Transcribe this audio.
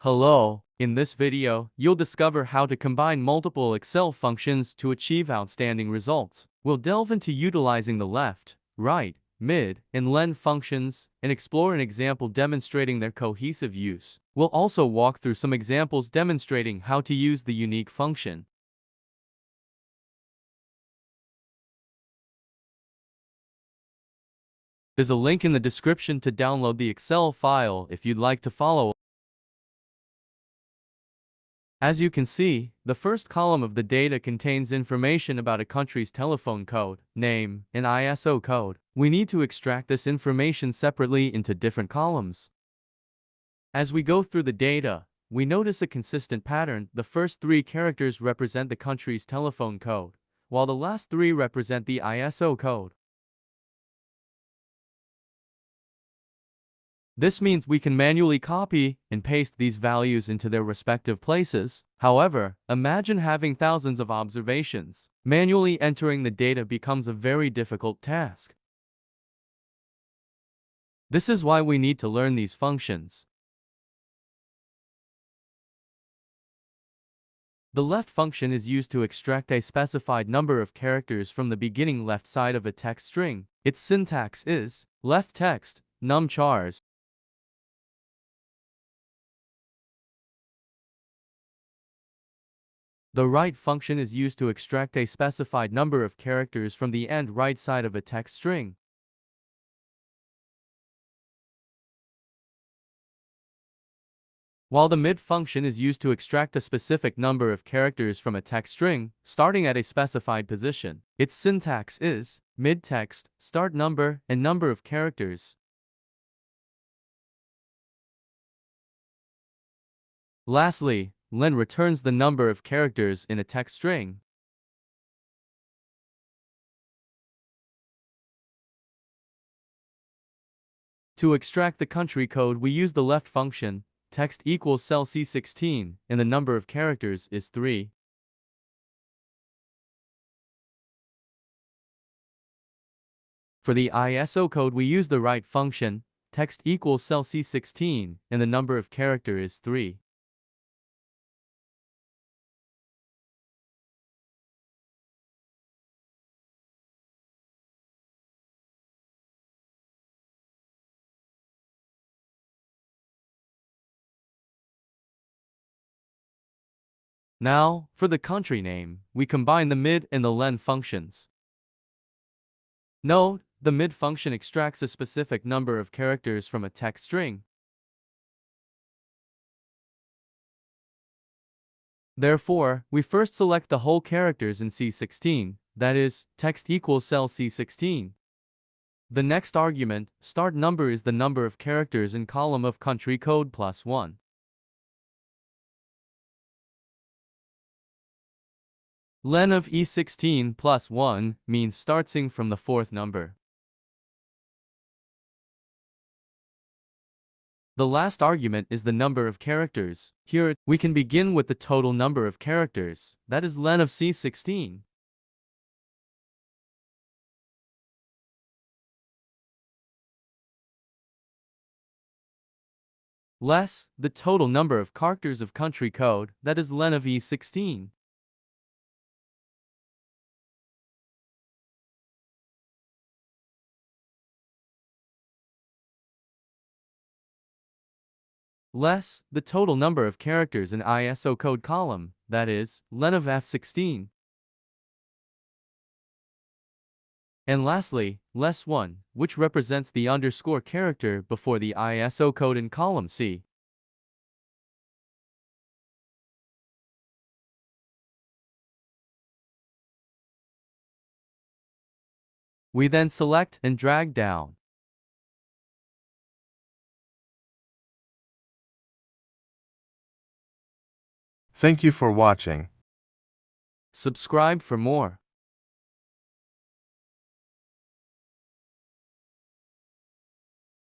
Hello, in this video, you'll discover how to combine multiple Excel functions to achieve outstanding results. We'll delve into utilizing the left, right, mid, and len functions, and explore an example demonstrating their cohesive use. We'll also walk through some examples demonstrating how to use the unique function. There's a link in the description to download the Excel file if you'd like to follow. As you can see, the first column of the data contains information about a country's telephone code, name, and ISO code. We need to extract this information separately into different columns. As we go through the data, we notice a consistent pattern. The first 3 characters represent the country's telephone code, while the last 3 represent the ISO code. This means we can manually copy and paste these values into their respective places. However, imagine having thousands of observations. Manually entering the data becomes a very difficult task. This is why we need to learn these functions. The left function is used to extract a specified number of characters from the beginning left side of a text string. Its syntax is left text, num chars. The right function is used to extract a specified number of characters from the end right side of a text string. While the mid function is used to extract a specific number of characters from a text string, starting at a specified position. Its syntax is mid text, start number, and number of characters. Lastly, len returns the number of characters in a text string. To extract the country code, we use the left function, text equals cell C16, and the number of characters is 3. For the ISO code, we use the right function, text equals cell C16, and the number of characters is 3. Now, for the country name, we combine the mid and the len functions. Note, the mid function extracts a specific number of characters from a text string. Therefore, we first select the whole characters in C16, that is, text equals cell C16. The next argument, start number, is the number of characters in column of country code plus 1. Len of E16 plus 1 means starting from the 4th number. The last argument is the number of characters. Here, we can begin with the total number of characters, that is len of C16. Less the total number of characters of country code, that is len of E16. Less the total number of characters in ISO code column, that is, len of F16. And lastly, less 1, which represents the underscore character before the ISO code in column C. We then select and drag down. Thank you for watching. Subscribe for more.